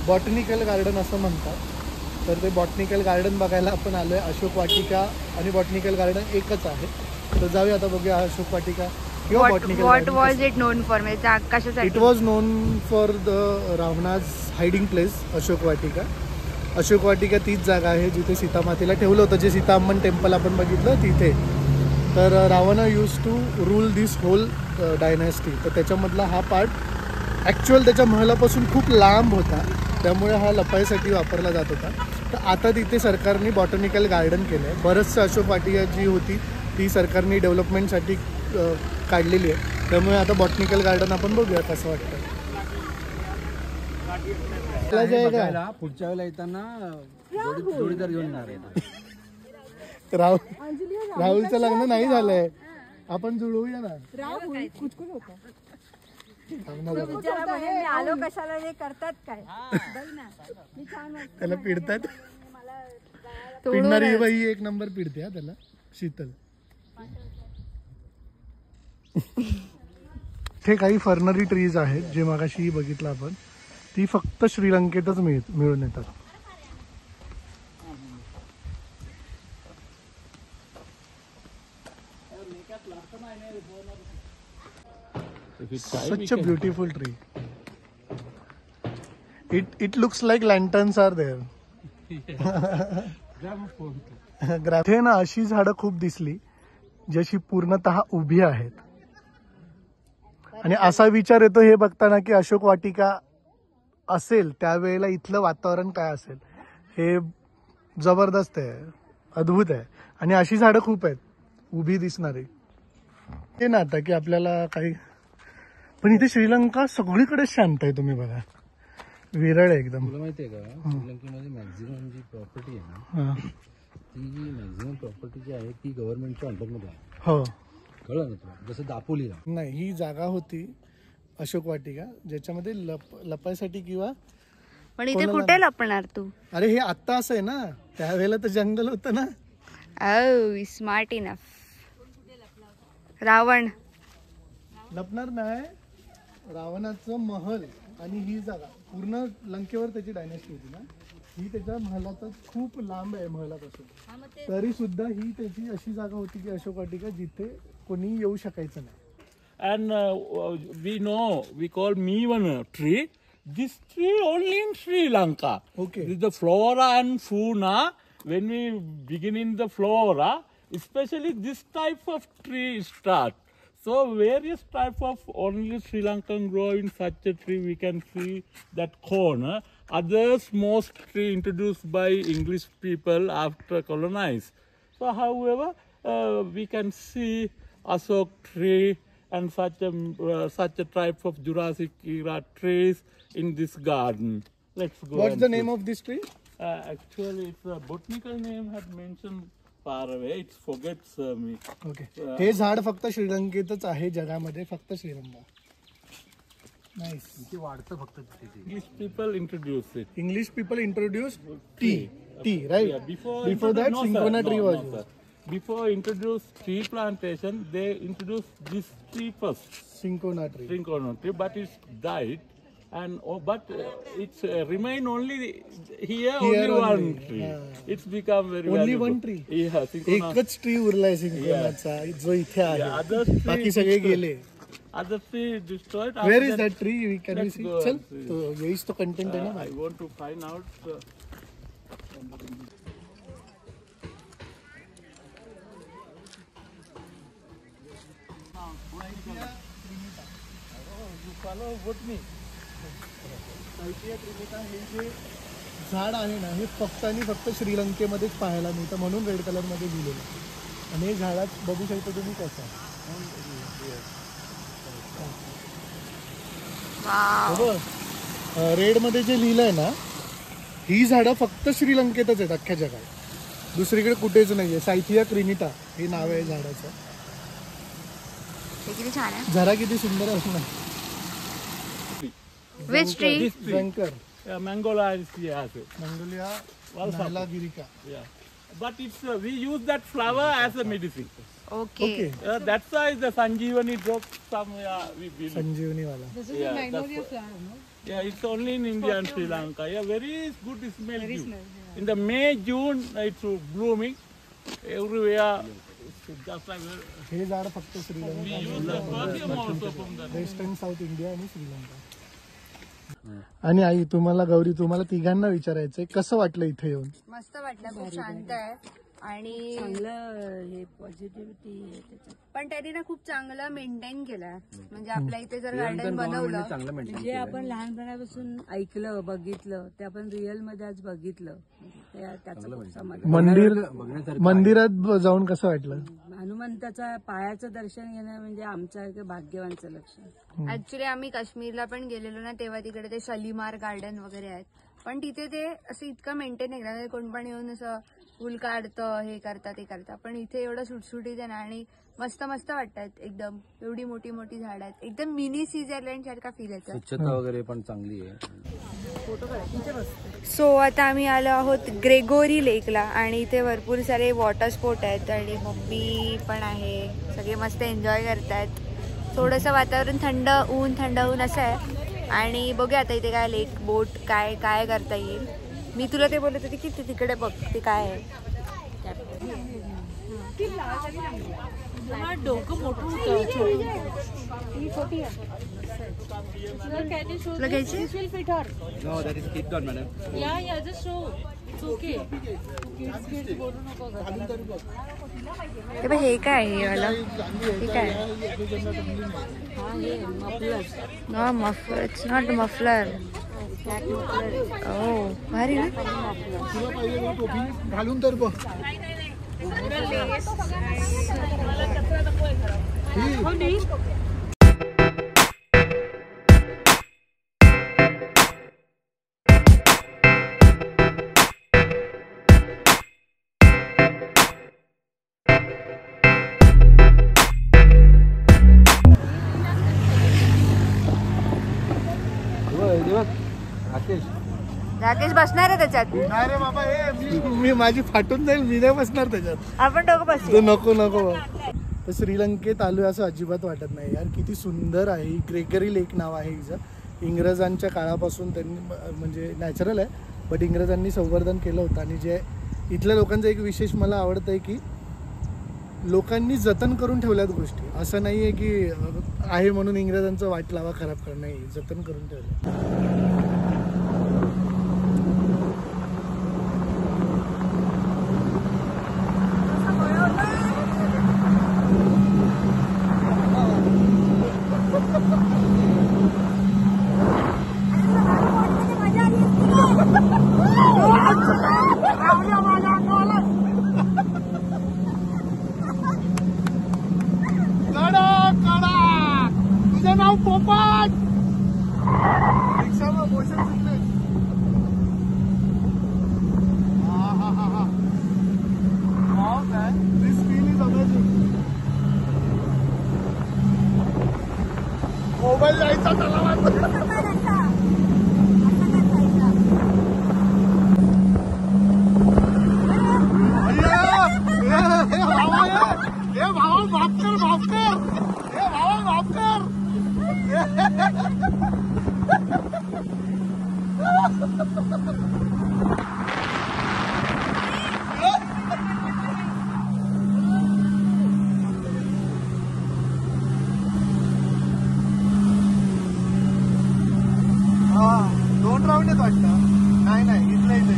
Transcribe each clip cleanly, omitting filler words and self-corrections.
Botanical garden असं म्हणतात. तर ते बॉटनिकल गार्डन बघायला आपण आलो आहे. अशोक वाटिका आणि बॉटनिकल गार्डन एकच आहे. तर जाऊया आता बघूया अशोक वाटिका किंवा botanical garden. What was it known for? म्हणजे कशासाठी? It was known for the Ravana's hiding place. Ashok Vatika. Ashok Vatika तीच जागा आहे जिथे सीतामातेला ठेवलं होतं, जे सीताअम्मन टेम्पल आपण बघितलं तिथे. तर Ravan use to rule this whole dynasty. तर त्याच्यामधला हा पार्ट ॲक्च्युअल त्याच्या महलापासून खूप लांब होता, त्यामुळे हा लपायसाठी वापरला जात होता. तर आता तिथे सरकारने बॉटनिकल गार्डन केलं आहे. बरंचसं अशोक वाटिका जी होती ती सरकारने डेव्हलपमेंटसाठी काढलेली आहे. त्यामुळे आता बॉटनिकल गार्डन आपण बघूया कसं वाटतं. पुढच्या वेळेला येताना जोडीदार घेऊन येणार आहे. राहुलचं लग्न नाही झालंय, आपण जुळवूया ना. आलो कशाला हे करतात काय? त्याला पिडतात. पिडणारी बाई एक नंबर पिडते हा त्याला. शीतल. हे काही फर्नरी ट्रीज आहेत जे मगाशी बघितलं आपण. ती फक्त श्रीलंकेतच मिळून येतात. Such a beautiful tree. It looks like lanterns are there. हे ना अशी झाडं खूप दिसली जशी पूर्णतः उभी आहेत. आणि असा विचार येतो हे बघताना की अशोक वाटिका असेल त्यावेळेला इथलं वातावरण काय असेल. हे जबरदस्त आहे, अद्भुत आहे. आणि अशी झाडं खूप आहेत उभी दिसणारी. हे ना आता की आपल्याला काही, पण इथे श्रीलंका सगळीकडे शांत आहे. तुम्ही बघा, विरळ आहे एकदम. तुला माहिती आहे का, श्रीलंकेमध्ये मॅक्झिमम जी प्रॉपर्टी आहे ना, ती मॅक्झिमम प्रॉपर्टी जी आहे ती गव्हर्नमेंटच्या अंडरमध्ये आहे. हो, कळलं ना तुला? जसं दापोलीला नाही, ही जागा होती अशोक वाटिका ज्याच्यामध्ये लपायसाठी किंवा. पण इथे कुठे लपणार तू? अरे हे आत्ता असं आहे ना, त्यावेळेला तर जंगल होतं ना. ओह, स्मार्ट इनफ. रावण लपणार नाही. रावणाचं महल आणि ही जागा पूर्ण लंकेवर त्याची डायनेस्टी होती ना, ही त्याच्या महलाचा खूप लांब आहे महलापासून. तरी सुद्धा ही त्याची अशी जागा होती की अशोक वाटिका जिथे कोणी येऊ शकायचं नाही. And we know, we call Meevana tree. This tree only in Sri Lanka. Okay. This is the flora and fauna. When we begin in the flora, especially this type of tree start. So various type of only Sri Lankan grow in such a tree. We can see that corner. Others most tree introduced by English people after colonized. So however, we can see Ashok tree and such a type of Jurassic era trees in this garden. Let's go. What's the name of this tree? Actually, it's a botanical name had mentioned far away. It forgets me. Okay. हे झाड फक्त श्रीलंकेतच आहे, जगामध्ये फक्त Sri Lanka. Nice. ते वाढतं फक्त तिथे. English people introduced it. English people introduced tea, right? Yeah, before that, no, Cinchona sir, tree no, was no, used. sir. Before introduced tree plantation, they introduced this tree first, Cinchona tree. Cinchona tree, but it's died, and but it's remain only here only one tree. It's become very Only valuable. one tree? Yeah, Cinchona. एकच tree उरलाय सिंकोनाचा जो इथे Yeah, आहे. other tree बाकी सगळे destroyed. गेले. Other tree destroyed. Where After is that tree? Can we Let's see? go चल, and see. तो यहीच तो कंटेंट है ना. I want to find out. हे जे झाड आहे ना, हे फक्त आणि फक्त श्रीलंकेमध्येच पाहायला मिळतं, म्हणून रेड कलर मध्ये लिहिलेलं. आणि हे झाडात बघू शकता तुम्ही कसं. रेड मध्ये जे लिहिलंय ना, ही झाडं फक्त श्रीलंकेतच आहेत अख्ख्या जगात, दुसरीकडे कुठेच नाहीये. सायथिया क्रिनिटा हे नाव आहे झाडाचं. किती छान आहे. झाडा किती सुंदर असणार. Which tree? Zanker. Mangola is yes. Mangolia Valsapa. Nalagirica. Yeah. But it's we use that flower as a medicine. Okay. That's why the Sanjeevani drops some. We believe. संजीवनी वाला. This is a magnolia flower, no? Yeah, it's only in India and Sri Lanka. Yeah, very good smell. In the May, June, it's blooming. Everywhere, it's just like हे झाड फक्त we Sri Lanka, use the perfume also from the. West and south India आणि श्रीलंका. आणि आई तुम्हाला, गौरी तुम्हाला तिघांना विचारायचंय कसं वाटलं इथे येऊन? मस्त वाटलं, खूप शांत आहे आणि चांगलं पॉझिटिव्हिटी आहे त्याच्यात. पण त्यांनी ना खूप चांगलं मेंटेन केलंय. म्हणजे आपल्या इथे जर गार्डन बनवलं, जे आपण लहानपणापासून ऐकलं बघितलं ते आपण रिअल मध्ये आज बघितलं, त्याचं खूप समाधान. मंदिरात जाऊन कसं वाटलं? हनुमंताच्या पायाचं दर्शन घेणं म्हणजे आमच्या भाग्यवानचं लक्षण. ऍक्च्युली आम्ही काश्मीरला पण गेलेलो ना, तेव्हा तिकडे ते शालीमार गार्डन वगैरे आहेत, पण तिथे ते असं इतकं मेंटेन नाही करत. कोण पण येऊन असं फुल काढतं, हे करतात ते करतात, पण इथे एवढं सुटसुटीत आहे ना आणि मस्त मस्त वाटतात एकदम. एवढी मोठी मोठी झाड आहेत, एकदम मिनी स्वित्झर्लंड सारखा फील येतो. स्वच्छता वगैरे पण चांगली आहे. सो आता आम्ही आलो आहोत ग्रेगोरी लेकला आणि इथे भरपूर सारे वॉटर स्पोर्ट आहेत आणि मम्मी पण आहे. सगळे मस्त एन्जॉय करतायत. थोडंसं वातावरण थंड ऊन असं आहे आणि बघूया आता इथे काय लेक बोट काय काय करता येईल. मी तुला ते बोलत होते की तिकडे बघ ते काय आहे. डोकं मोठं होतं. तुला घ्यायची? No, that is keep on, madam. या just show. It's okay. Kids बोलू नको. हे बघ, हे काय आहे वाला? हे काय? No muffler, it's not muffler. ओ भारी ना. घालून तर बघ. राकेश बसणार आहे त्याच्यात. नाही रे बाबा, मी माझी फाटून जाईल, मी नाही बसणार त्याच्यात. आपण दोघं बसू. नको तर श्रीलंकेत आलोय असं अजिबात वाटत नाही यार. किती सुंदर आहे. ग्रेगरी लेक नाव आहे हिचं. इंग्रजांच्या काळापासून त्यांनी, म्हणजे नॅचरल आहे बट इंग्रजांनी संवर्धन केलं होतं. आणि जे इथल्या लोकांचं एक विशेष मला आवडतं आहे की लोकांनी जतन करून ठेवल्यात गोष्टी. असं नाही आहे की आहे म्हणून इंग्रजांचं वाट लावा खराब करणं, नाही, जतन करून ठेवलं. तुझं नाव पोपट. रिक्षावर मोशन सुटले. This feel is amazing. Mobile जायचा दोन राऊंड आहेत वाटतं. नाही इथलं इथे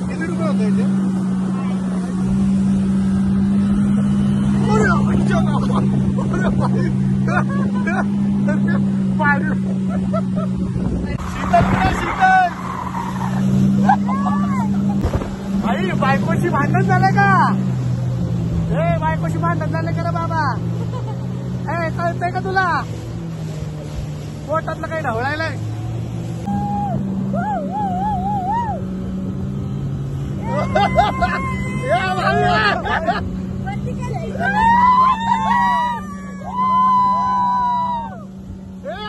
किती रुपये होते इथे? शीतल आई, बायकोशी भांडण झालं का? ए, बायकोशी भांडण झालं का रे बाबा? ए, कळतंय का तुला? पोटातलं काही ढवळायलाय.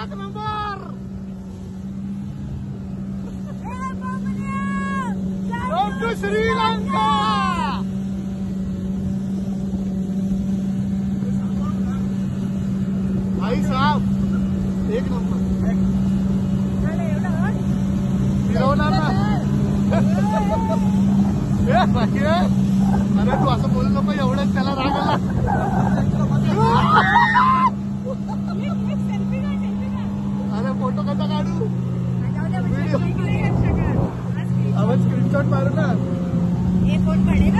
एक नंबर. श्रीलंका. भाई साहब शॉट मारू ना. हे कोण पडेल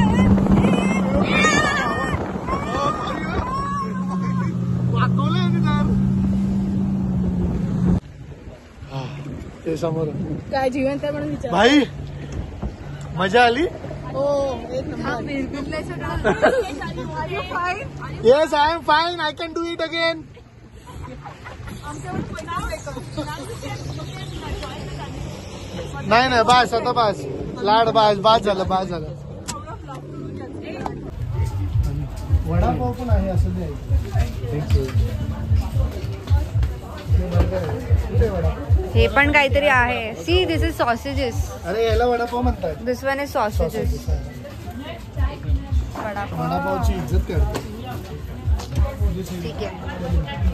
ते समोर काय जिवंत आहे म्हणून विचार. भाई मजा आली. Yes I am fine. I can do it again. नाही बास आता बास. लाड बास झालं. वडापाव पण आहे असं नाही. हे पण काहीतरी आहे. See this is sausages. अरे याला वडापाव म्हणतात. This one is sausages. वडापावची इज्जत करते. ठीक आहे.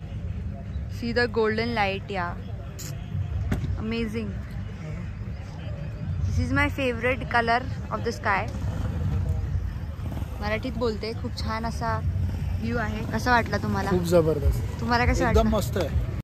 See the golden light. या amazing. This is my favourite colour of the sky. मराठीत बोलते. खूप छान असा व्ह्यू आहे. कसा वाटला तुम्हाला? खूप जबरदस्त. तुम्हाला कसं एकदम वाटलं? मस्त आहे.